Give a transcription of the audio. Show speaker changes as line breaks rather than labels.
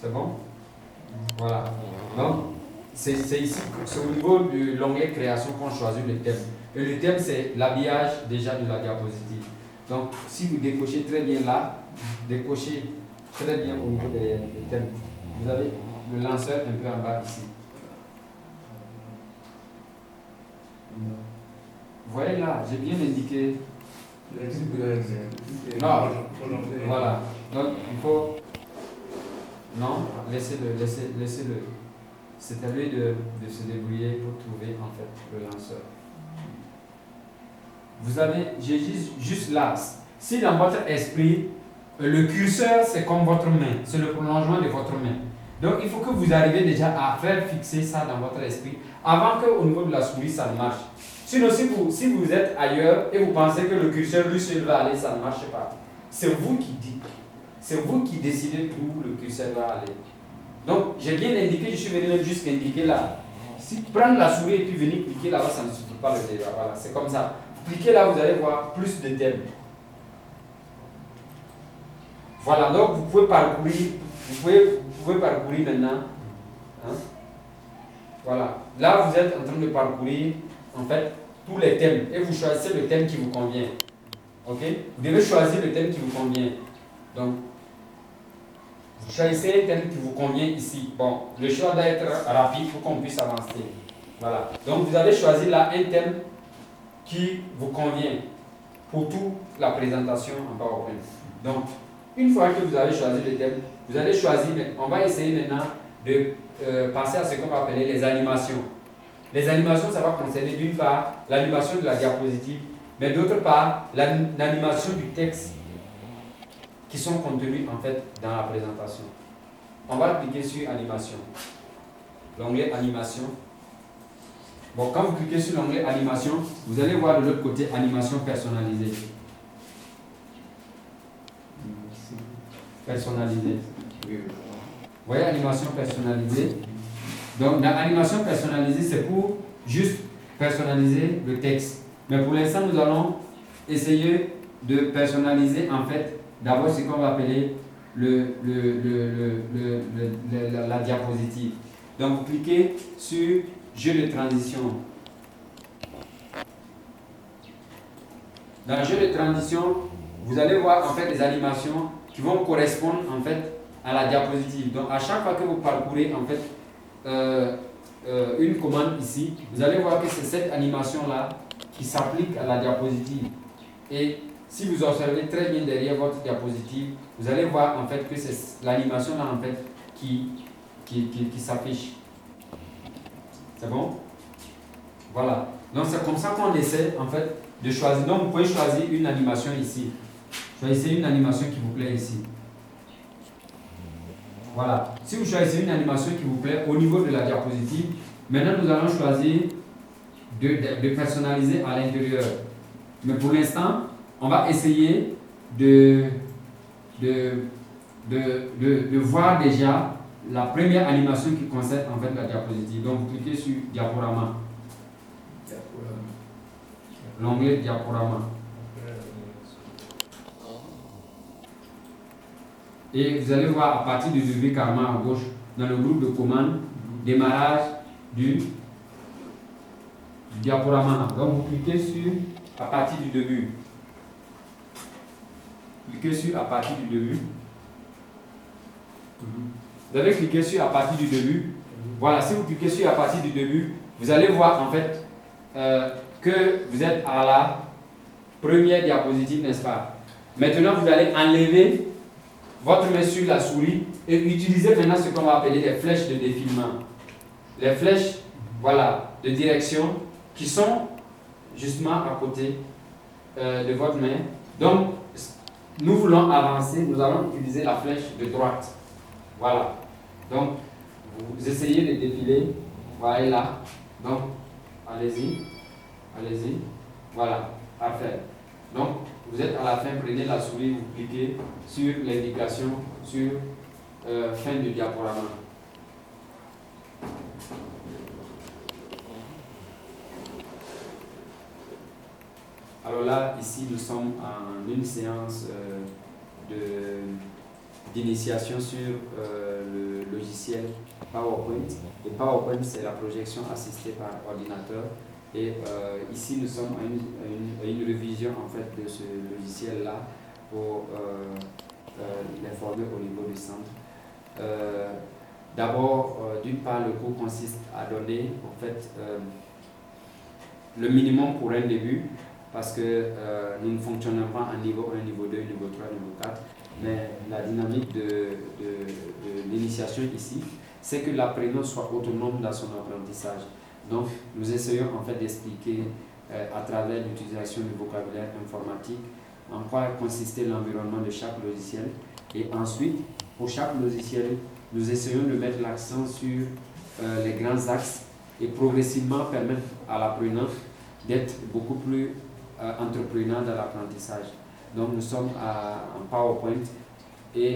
C'est bon? Voilà. Donc, c'est ici, c'est au niveau de l'onglet création qu'on choisit le thème. Et le thème, c'est l'habillage déjà de la diapositive. Donc, si vous décochez très bien là, décochez très bien au niveau des thèmes. Vous avez le lanceur un peu en bas ici. Vous voyez là, j'ai bien indiqué. Non, voilà. Donc, il faut. Non, laissez-le. C'est à lui de se débrouiller pour trouver en fait le lanceur. Vous avez, j'ai juste là, si dans votre esprit, le curseur c'est comme votre main, c'est le prolongement de votre main. Donc il faut que vous arriviez déjà à faire fixer ça dans votre esprit avant qu'au niveau de la souris ça ne marche. Sinon, si vous êtes ailleurs et vous pensez que le curseur lui seul va aller, ça ne marche pas. C'est vous qui dites, c'est vous qui décidez où le curseur va aller. Donc j'ai bien indiqué, je suis venu juste indiquer là. Si prendre la souris et puis venir cliquer là-bas, ça ne suffit pas le débat. Voilà, c'est comme ça. Cliquez là, vous allez voir plus de thèmes. Voilà, donc vous pouvez parcourir, vous pouvez parcourir maintenant. Hein? Voilà, là vous êtes en train de parcourir en fait tous les thèmes et vous choisissez le thème qui vous convient. Ok? Vous devez choisir le thème qui vous convient. Donc, vous choisissez le thème qui vous convient ici. Bon, le choix doit être rapide pour qu'on puisse avancer. Voilà, donc vous allez choisir là un thème qui vous convient pour toute la présentation en PowerPoint. Donc, une fois que vous avez choisi le thème, vous allez choisir, on va essayer maintenant de passer à ce qu'on va appeler les animations. Les animations, ça va concerner d'une part l'animation de la diapositive, mais d'autre part l'animation du texte qui sont contenus en fait dans la présentation. On va cliquer sur animation. L'onglet animation. Bon, quand vous cliquez sur l'onglet animation, vous allez voir de l'autre côté animation personnalisée. Personnalisée. Vous voyez animation personnalisée. Donc, dans animation personnalisée, c'est pour juste personnaliser le texte. Mais pour l'instant, nous allons essayer de personnaliser en fait d'abord ce qu'on va appeler la diapositive. Donc, vous cliquez sur jeu de transition. Dans le jeu de transition, vous allez voir en fait des animations qui vont correspondre en fait à la diapositive. Donc, à chaque fois que vous parcourez en fait une commande ici, vous allez voir que c'est cette animation-là qui s'applique à la diapositive. Et si vous observez très bien derrière votre diapositive, vous allez voir en fait que c'est l'animation-là en fait qui s'affiche. C'est bon? Voilà. Donc c'est comme ça qu'on essaie en fait de choisir. Donc vous pouvez choisir une animation ici. Choisissez une animation qui vous plaît ici. Voilà. Si vous choisissez une animation qui vous plaît au niveau de la diapositive, maintenant nous allons choisir de personnaliser à l'intérieur. Mais pour l'instant, on va essayer de voir déjà la première animation qui concerne en fait la diapositive. Donc vous cliquez sur diaporama. L'onglet diaporama. Et vous allez voir à partir du début carrément à gauche, dans le groupe de commandes, démarrage du diaporama. Donc vous cliquez sur à partir du début. Cliquez sur à partir du début. Vous allez cliquer sur à partir du début. Voilà, si vous cliquez sur à partir du début, vous allez voir en fait que vous êtes à la première diapositive, n'est-ce pas? Maintenant, vous allez enlever votre main sur la souris et utiliser maintenant ce qu'on va appeler les flèches de défilement. Les flèches, voilà, de direction qui sont justement à côté de votre main. Donc, nous voulons avancer, nous allons utiliser la flèche de droite. Voilà. Donc, vous essayez de défiler. Voilà, là. Donc, allez-y. Allez-y. Voilà. Parfait. Donc, vous êtes à la fin, prenez la souris, vous cliquez sur l'indication, sur fin du diaporama. Alors là, ici, nous sommes en une séance
d'initiation sur le logiciel PowerPoint. Et PowerPoint, c'est la projection assistée par ordinateur. Et ici, nous sommes à une révision en fait de ce logiciel-là pour les former au niveau du centre. D'abord, d'une part, le cours consiste à donner en fait le minimum pour un début, parce que nous ne fonctionnons pas à niveau 1, niveau 2, niveau 3, niveau 4, mais la dynamique de l'initiation ici, c'est que l'apprenant soit autonome dans son apprentissage. Donc, nous essayons en fait d'expliquer à travers l'utilisation du vocabulaire informatique en quoi consistait l'environnement de chaque logiciel. Et ensuite, pour chaque logiciel, nous essayons de mettre l'accent sur les grands axes et progressivement permettre à l'apprenant d'être beaucoup plus entreprenant dans l'apprentissage. Donc nous sommes en PowerPoint